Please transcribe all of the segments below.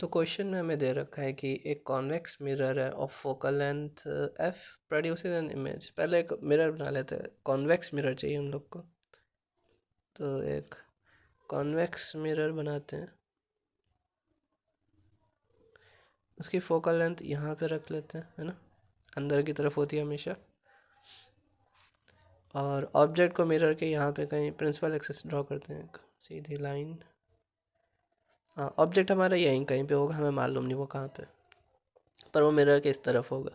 तो क्वेश्चन में हमें दे रखा है कि एक कॉन्वेक्स मिरर है of focal length F produces an image. पहले एक मिरर बना लेते हैं, कॉन्वेक्स मिरर चाहिए हम लोग को। तो एक कॉन्वेक्स मिरर बनाते हैं, उसकी फोकल लेंथ यहाँ पे रख लेते हैं, है ना, अंदर की तरफ होती है हमेशा। और ऑब्जेक्ट को मिरर के यहाँ पे कहीं प्रिंसिपल एक्सिस ड्रॉ करते हैं, एक सीधी लाइन। हाँ, ऑब्जेक्ट हमारा यहीं कहीं पे होगा, हमें मालूम नहीं वो कहाँ पे, पर वो मिरर के इस तरफ होगा।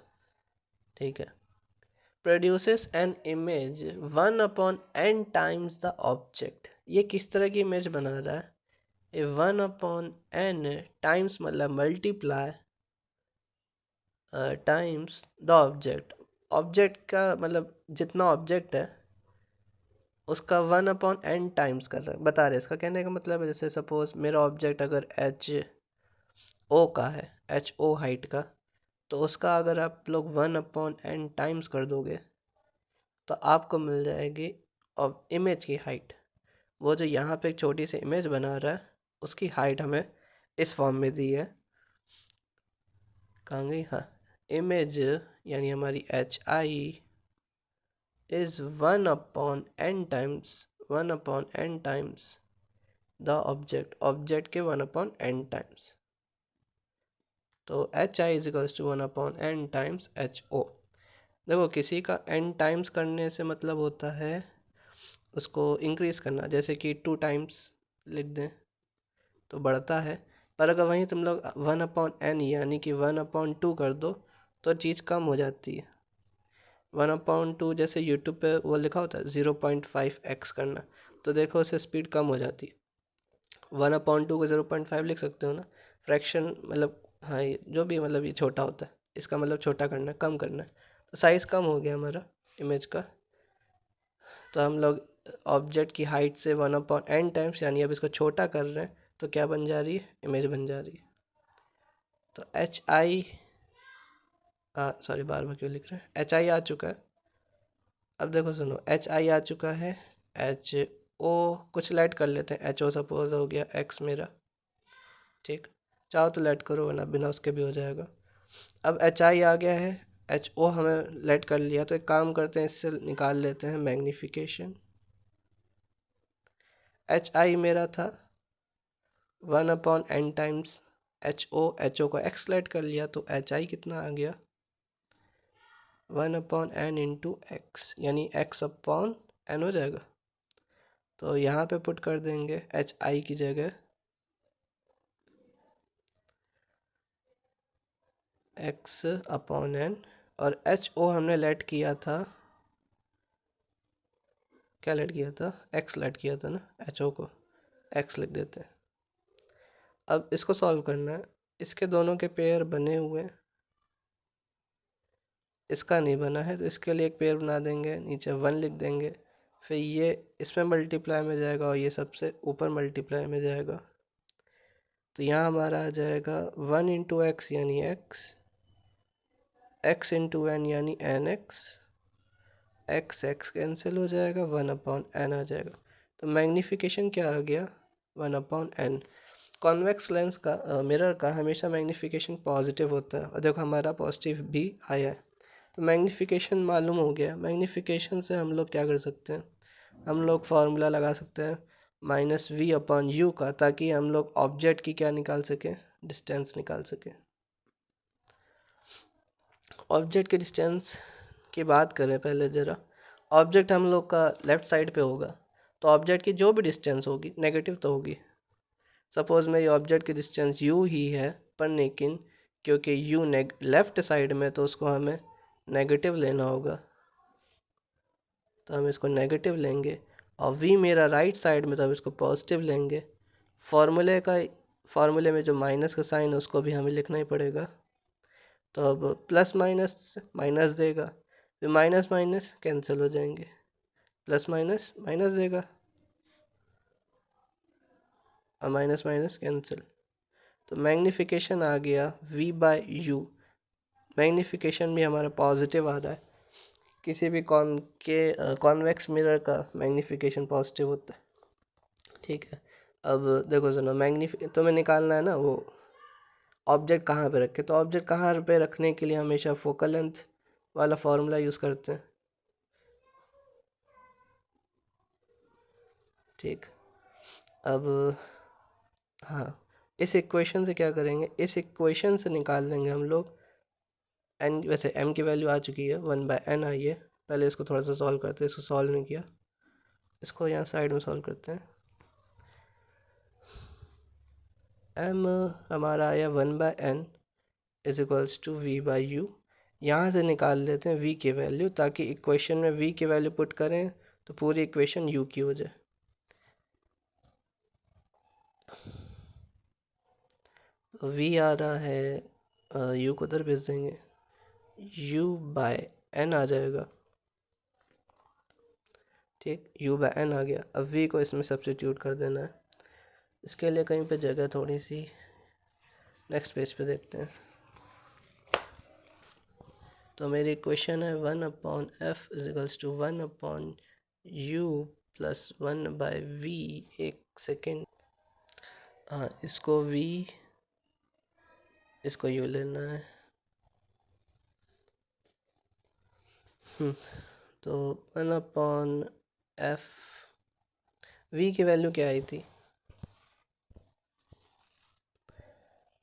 ठीक है। Produces an image 1/n times the object. ये किस तरह की इमेज बना रहा है? ये 1/n टाइम्स मतलब multiply times the object. Object का मतलब जितना ऑब्जेक्ट है उसका 1/n टाइम्स कर रहा है, बता रहे। इसका कहने का मतलब है, जैसे सपोज मेरा ऑब्जेक्ट अगर HO का है, HO हाइट का, तो उसका अगर आप लोग 1/n टाइम्स कर दोगे तो आपको मिल जाएगी और इमेज की हाइट। वो जो यहाँ पे एक छोटी सी इमेज बना रहा है उसकी हाइट हमें इस फॉर्म में दी है। कहाँ गई? हाँ, इमेज यानी हमारी HI is 1/n times the object. Object के 1/n टाइम्स। तो HI is equals to 1/n times HO। देखो, किसी का n टाइम्स करने से मतलब होता है उसको इंक्रीज करना। जैसे कि 2 टाइम्स लिख दें तो बढ़ता है, पर अगर वहीं तुम लोग 1/n यानी कि 1/2 कर दो तो चीज़ कम हो जाती है। 1/2 जैसे यूट्यूब पे वो लिखा होता है 0.5x करना, तो देखो उससे स्पीड कम हो जाती है। 1/2 को 0.5 लिख सकते हो ना, फ्रैक्शन मतलब। हाँ, ये जो भी मतलब ये छोटा होता है, इसका मतलब छोटा करना है, कम करना है। तो साइज़ कम हो गया हमारा इमेज का। तो हम लोग ऑब्जेक्ट की हाइट से 1/n टाइम्स यानी अब इसको छोटा कर रहे हैं, तो क्या बन जा रही है? इमेज बन जा रही है। तो HI, सॉरी बार बार क्यों लिख रहे हैं, HI आ चुका है। अब देखो सुनो, HI आ चुका है। HO कुछ लेट कर लेते हैं, HO सपोज हो गया X मेरा। ठीक, चाहो तो लेट करो, वरना बिना उसके भी हो जाएगा। अब HI आ गया है, HO हमें लेट कर लिया, तो एक काम करते हैं, इससे निकाल लेते हैं मैग्नीफिकेशन। HI मेरा था 1/n टाइम्स HO को x लेट कर लिया, तो HI कितना आ गया? 1/n इंटू एक्स, यानी x/n हो जाएगा। तो यहाँ पे पुट कर देंगे HI की जगह x/n, और HO हमने लेट किया था, क्या लेट किया था? x लेट किया था ना, HO को x लिख देते हैं। अब इसको सॉल्व करना है। इसके दोनों के पेयर बने हुए हैं, इसका नहीं बना है, तो इसके लिए एक पेयर बना देंगे, नीचे 1 लिख देंगे। फिर ये इसमें मल्टीप्लाई में जाएगा और ये सबसे ऊपर मल्टीप्लाई में जाएगा। तो यहाँ हमारा आ जाएगा 1 इंटू एक्स यानी x इंटू एन यानी nx, x कैंसिल हो जाएगा, 1/n आ जाएगा। तो मैग्नीफिकेशन क्या आ गया? 1/n। कॉन्वेक्स लेंस का मिरर का हमेशा मैग्नीफिकेशन पॉजिटिव होता है, और देखो हमारा पॉजिटिव भी आया है। तो मैग्नीफिकेशन मालूम हो गया। मैग्नीफिकेशन से हम लोग क्या कर सकते हैं? हम लोग फार्मूला लगा सकते हैं -v/u का, ताकि हम लोग ऑब्जेक्ट की क्या निकाल सकें? डिस्टेंस निकाल सकें। ऑब्जेक्ट के डिस्टेंस की बात करें पहले ज़रा। ऑब्जेक्ट हम लोग का लेफ़्ट साइड पे होगा, तो ऑब्जेक्ट की जो भी डिस्टेंस होगी नेगेटिव तो होगी। सपोज़ मेरी ऑब्जेक्ट की डिस्टेंस u ही है, पर लेकिन क्योंकि u लेफ़्ट साइड में, तो उसको हमें नेगेटिव लेना होगा, तो हम इसको नेगेटिव लेंगे। और v मेरा राइट साइड में, तो हम इसको पॉजिटिव लेंगे। फार्मूले में जो माइनस का साइन है उसको भी हमें लिखना ही पड़ेगा। तो अब प्लस माइनस माइनस देगा, फिर माइनस माइनस कैंसिल हो जाएंगे, प्लस माइनस माइनस देगा और माइनस माइनस कैंसिल। तो मैग्नीफिकेशन आ गया v/u। मैग्नीफिकेशन भी हमारा पॉजिटिव आ रहा है। किसी भी कॉन्वेक्स मिरर का मैग्नीफिकेशन पॉजिटिव होता है। ठीक है। अब देखो सुनो, तुम्हें निकालना है ना वो ऑब्जेक्ट कहाँ पे रखे, तो ऑब्जेक्ट कहाँ पे रखने के लिए हमेशा फोकल लेंथ वाला फॉर्मूला यूज़ करते हैं। ठीक, अब हाँ, इस इक्वेशन से क्या करेंगे, इस इक्वेशन से निकाल लेंगे हम लोग एन, वैसे एम की वैल्यू आ चुकी है 1/n आई है। पहले इसको थोड़ा सा सॉल्व करते हैं, इसको सॉल्व नहीं किया, इसको यहाँ साइड में सॉल्व करते हैं। एम हमारा आया 1/n is equals to v by u. यहाँ से निकाल लेते हैं v की वैल्यू, ताकि इक्वेशन में v की वैल्यू पुट करें तो पूरी इक्वेशन u की हो जाए। तो v आ रहा है, u को उधर भेज देंगे, u बाय n आ जाएगा। ठीक, u बाय n आ गया। अब v को इसमें सब्स्टिट्यूट कर देना है। इसके लिए कहीं पे जगह थोड़ी सी, नेक्स्ट पेज पे देखते हैं। तो मेरी इक्वेशन है 1/f is equals to 1/u plus 1/v। एक सेकेंड, हाँ इसको v, इसको u लेना है। तो 1/f, v की वैल्यू क्या आई थी,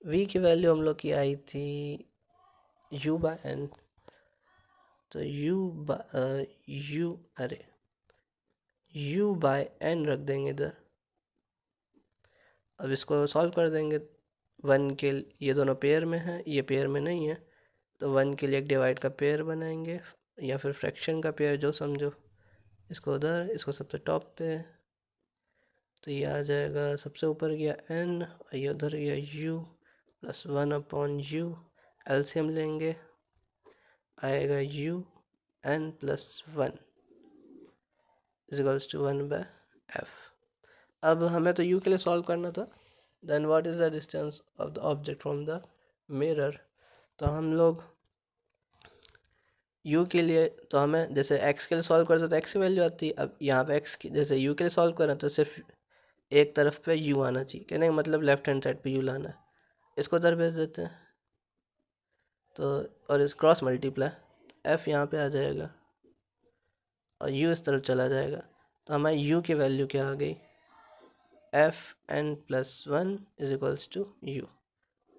v की वैल्यू हम लोग की आई थी u बाय n। तो u बाय n रख देंगे इधर। अब इसको सॉल्व कर देंगे। 1 के, ये दोनों पेयर में है, ये पेयर में नहीं है, तो 1 के लिए एक डिवाइड का पेयर बनाएंगे या फिर फ्रैक्शन का पेयर, जो समझो। इसको उधर, इसको सबसे टॉप पे, तो ये आ जाएगा सबसे ऊपर गया n, और ये उधर गया u प्लस 1/u। एलसीएम लेंगे, आएगा u n plus 1 equals to 1/f। अब हमें तो u के लिए सॉल्व करना था। Then what is the distance of the object from the mirror. तो हम लोग u के लिए, तो हमें जैसे x के लिए सॉल्व करते तो x की वैल्यू आती है। अब यहाँ पे x की, जैसे u के लिए सॉल्व करें तो सिर्फ एक तरफ पे u आना चाहिए, कहने का मतलब लेफ्ट हैंड साइड पे u लाना है। इसको उधर भेज देते हैं, तो और इस क्रॉस मल्टीप्लाई f यहाँ पे आ जाएगा और u इस तरफ चला जाएगा। तो हमारी u की वैल्यू क्या आ गई, f n plus 1 is equals to u।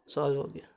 Solve हो गया।